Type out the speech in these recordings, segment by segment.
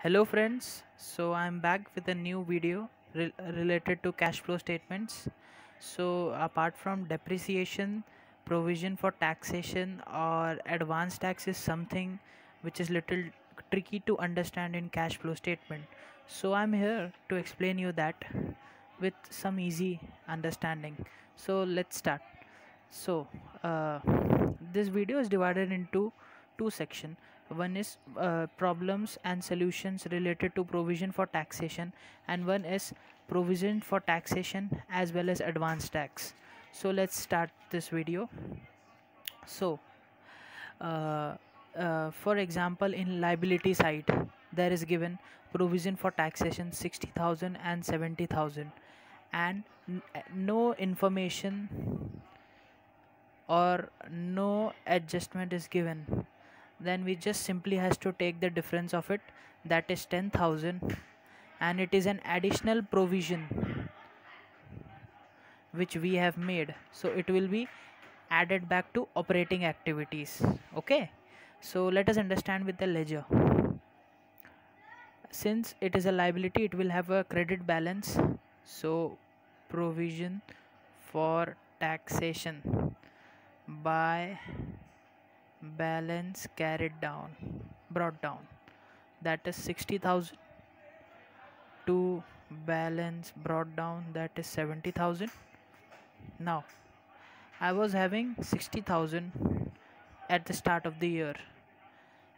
Hello friends, so I'm back with a new video related to cash flow statements. So apart from depreciation, provision for taxation or advance tax is something which is little tricky to understand in cash flow statement. So I'm here to explain you that with some easy understanding. So let's start. So uh, this video is divided into two sections. One is problems and solutions related to provision for taxation, and one is provision for taxation as well as advance tax. So let's start this video. So uh, for example, in liability side there is given provision for taxation 60,000 and 70,000, and no information or no adjustment is given, then we just simply has to take the difference of it, that is 10,000, and it is an additional provision which we have made, so it will be added back to operating activities. Okay, so let us understand with the ledger. Since it is a liability, it will have a credit balance, so provision for taxation by balance carried down, brought down, that is 60,000, to balance brought down, that is 70,000. Now I was having 60,000 at the start of the year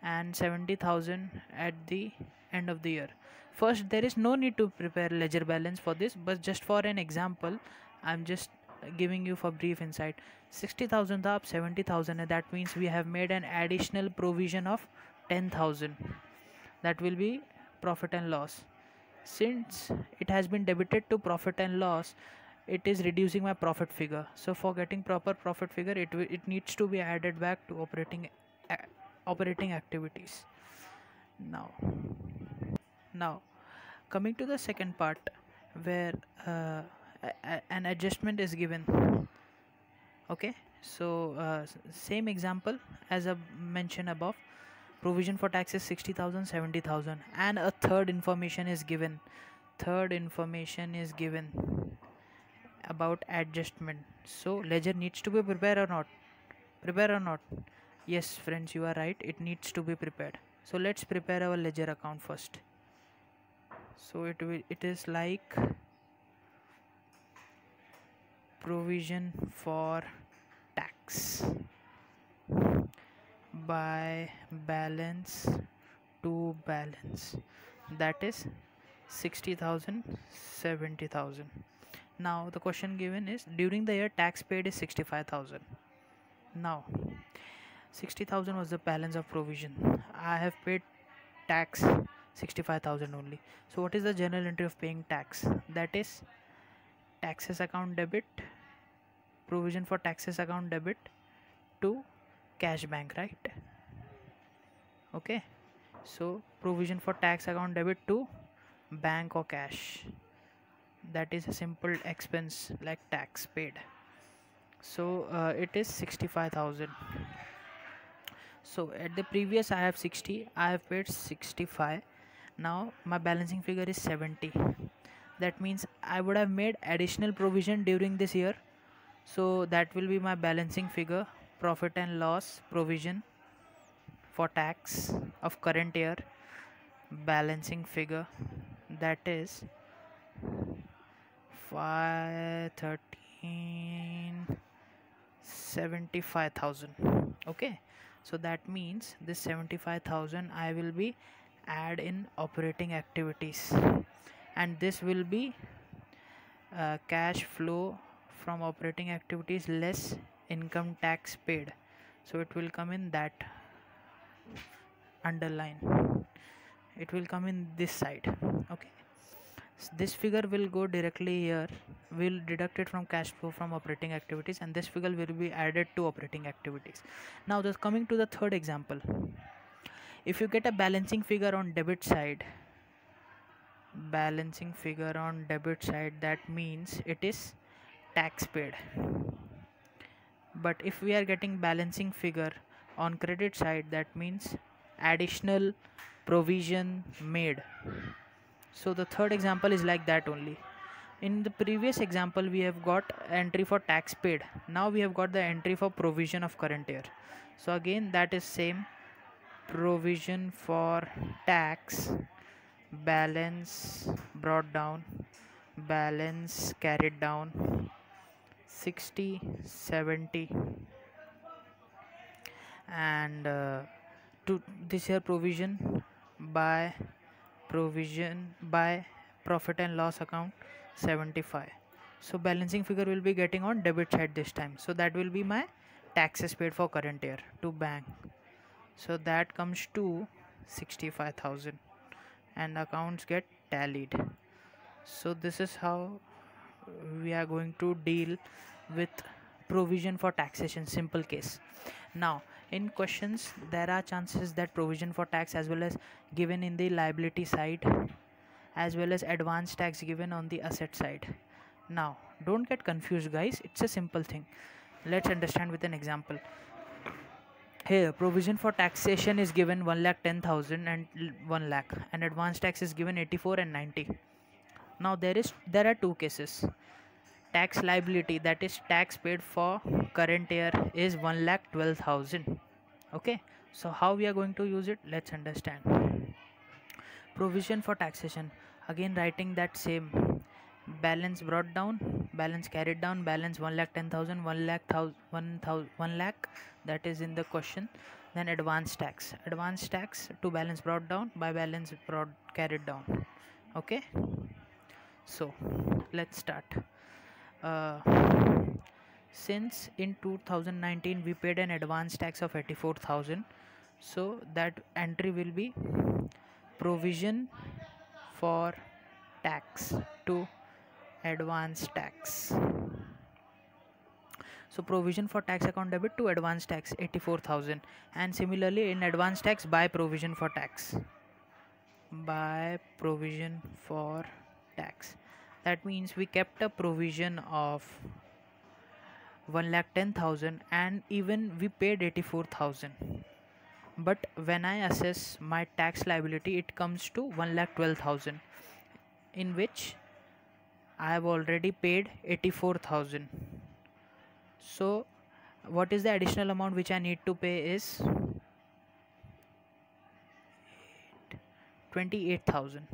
and 70,000 at the end of the year. First, there is no need to prepare ledger balance for this, but just for an example I'm just giving you for brief insight. 60,000 up, 70,000, and that means we have made an additional provision of 10,000. That will be profit and loss. Since it has been debited to profit and loss, it is reducing my profit figure. So for getting proper profit figure, it needs to be added back to operating activities. Now coming to the second part, where an adjustment is given. Okay, so same example as I mentioned above, provision for taxes 60,000, 70,000, and a third information is given. Third information is given about adjustment. So ledger needs to be prepared or not? Prepare or not? Yes friends, you are right, it needs to be prepared. So let's prepare our ledger account first. So it is like provision for tax by balance to balance, that is 60,000, 70,000. Now the question given is, during the year tax paid is 65,000. Now 60,000 was the balance of provision. I have paid tax 65,000 only. So what is the journal entry of paying tax? That is taxes account debit, provision for taxes account debit to cash bank, right? Okay, so provision for tax account debit to bank or cash, that is a simple expense like tax paid. So it is 65,000. So at the previous I have 60, I have paid 65. Now my balancing figure is 70. That means I would have made additional provision during this year, so that will be my balancing figure. Profit and loss provision for tax of current year, balancing figure, that is 513 75,000. Okay, so that means this 75,000 I will be add in operating activities, and this will be cash flow from operating activities less income tax paid, so it will come in that underline, it will come in this side. Okay, this figure will go directly here, we'll deduct it from cash flow from operating activities, and this figure will be added to operating activities. Now just coming to the third example, if you get a balancing figure on debit side, that means it is tax paid. But if we are getting balancing figure on credit side, that means additional provision made. So the third example is like that only. In the previous example we have got entry for tax paid. Now we have got the entry for provision of current year. So again that is same, provision for tax, balance brought down, balance carried down, 60, 70, and to this here provision by profit and loss account 75. So balancing figure will be getting on debit side this time. So that will be my taxes paid for current year to bank. So that comes to 65,000 and accounts get tallied. So this is how we are going to deal with provision for taxation, simple case. Now in questions there are chances that provision for tax as well as given in the liability side as well as advance tax given on the asset side. Now don't get confused guys, it's a simple thing. Let's understand with an example. Here provision for taxation is given 1,10,000 and 1 lakh, and advance tax is given 84 and 90. Now there are two cases. Tax liability, that is tax paid for current year, is 1,12,000. Okay, so how we are going to use it, let's understand. Provision for taxation, again writing that same, balance brought down, balance carried down, balance 1,10,000, 1 lakh, that is in the question. Then advance tax to balance brought down by balance brought carried down. Okay, so let's start. Since in 2019 we paid an advance tax of 84,000, so that entry will be provision for tax to advance tax. So provision for tax account debit to advance tax 84,000, and similarly in advance tax by provision for tax, that means we kept a provision of 1,10,000 and even we paid 84,000, but when I assess my tax liability it comes to 1,12,000, in which I have already paid 84,000. So what is the additional amount which I need to pay is 28,000.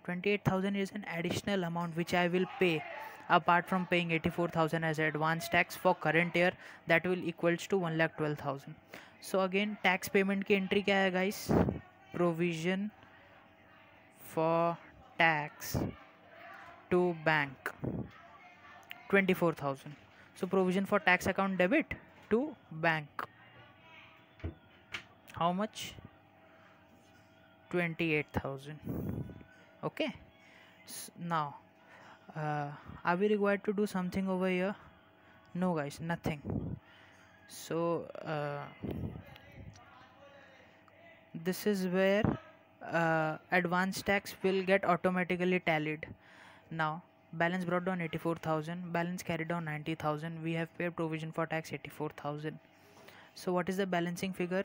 28,000 is an additional amount which I will pay apart from paying 84,000 as advance tax for current year, that will equals to 1,12,000. So again tax payment की entry क्या है guys, provision for tax to bank 24,000. So provision for tax account debit to bank, how much, 28,000. Okay, now are we required to do something over here? No guys, nothing. So this is where advance tax will get automatically tallied. Now balance brought down 84,000, balance carried down 90,000, we have paid provision for tax 84,000. So what is the balancing figure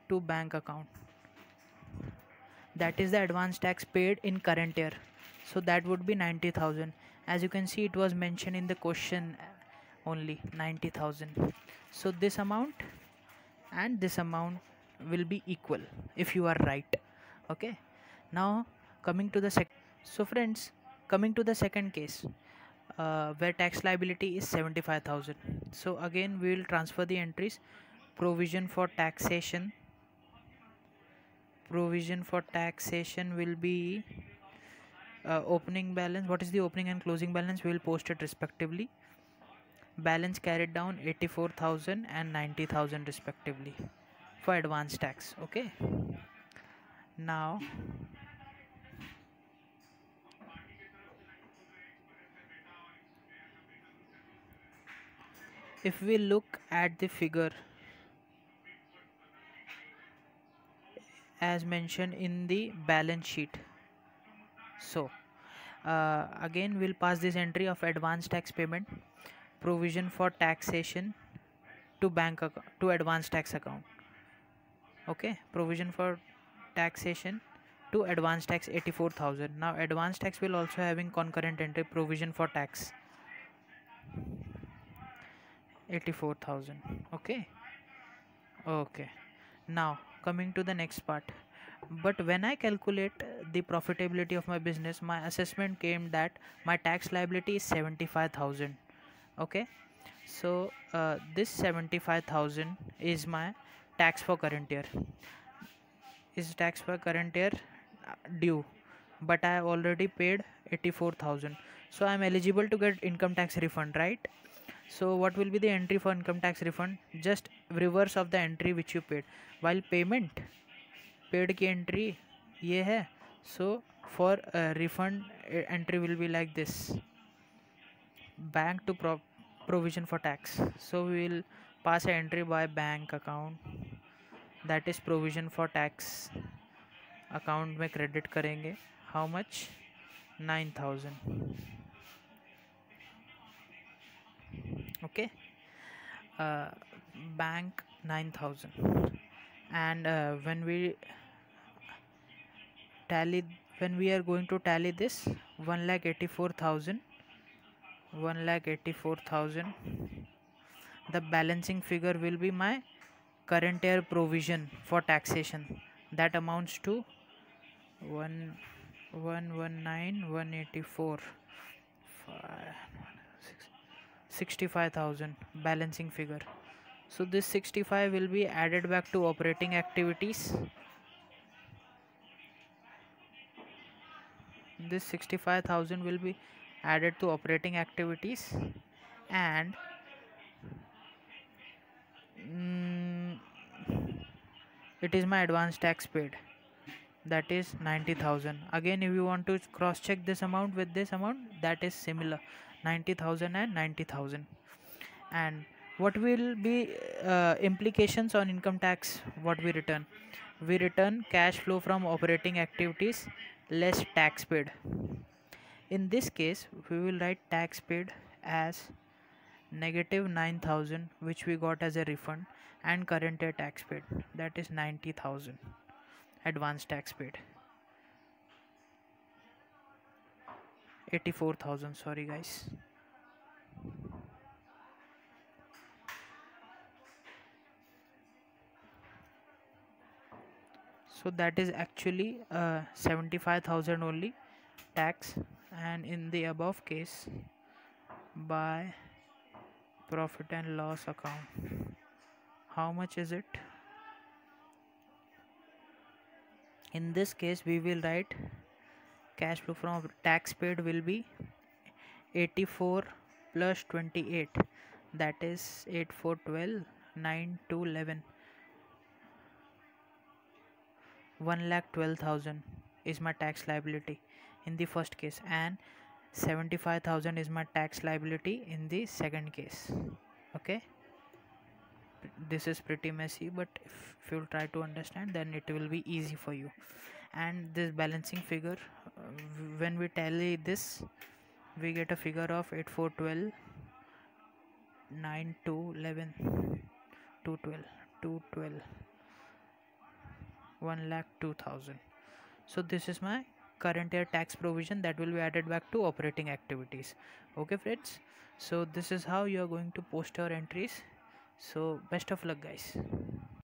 to bank account? That is the advance tax paid in current year, so that would be 90,000. As you can see it was mentioned in the question only 90,000. So this amount and this amount will be equal if you are right. Okay, now coming to the coming to the second case where tax liability is 75,000. So again we will transfer the entries. Provision for taxation will be opening balance. What is the opening and closing balance? We will post it respectively. Balance carried down 84,000 and 90,000 respectively for advance tax. Okay, now if we look at the figure as mentioned in the balance sheet, so again we'll pass this entry of advance tax payment, provision for taxation to to advance tax account. Okay, provision for taxation to advance tax 84,000. Now advance tax will also having concurrent entry provision for tax 84,000. Okay. Okay. Now coming to the next part. But when I calculate the profitability of my business, my assessment came that my tax liability is 75,000. Okay. So this 75,000 is my tax for current year. Is tax for current year due, but I have already paid 84,000. So I am eligible to get income tax refund, right? So what will be the entry for income tax refund? Just reverse of the entry which you paid. While payment paid की entry ये है. So for refund entry will be like this: bank to provision for tax. So we will pass a entry by bank account, that is provision for tax account में credit करेंगे. How much? 9,000. Okay. uh, Bank 9,000. And tally when we are going to tally this 1,84,000, 1,84,000, the balancing figure will be my current year provision for taxation, that amounts to 119,184, 65,000 balancing figure. So this 65 will be added back to operating activities. This 65,000 will be added to operating activities, and it is my advance tax paid, that is 90,000. Again, if you want to cross check this amount with this amount, that is similar, 90,000 and 90,000. And what will be implications on income tax? What we return? We return cash flow from operating activities less tax paid. In this case, we will write tax paid as negative 9,000, which we got as a refund, and current year tax paid, that is 90,000 advance tax paid. 84,000, sorry guys. So that is actually 75,000 only tax. And in the above case, by profit and loss account, how much is it? In this case, we will write cash flow from tax paid will be 84 plus 28, that is 8, 4, 12, 9, 2, 11, 1,12,000 is my tax liability in the first case, and 75,000 is my tax liability in the second case. Okay, this is pretty messy, but if you'll try to understand, then it will be easy for you. And this balancing figure, when we tally this, we get a figure of 8, 4, 12, 9, 2, 11, 2, 12, 2, 12, 1,02,000. So this is my current year tax provision that will be added back to operating activities. Okay friends, so this is how you are going to post your entries. So best of luck guys.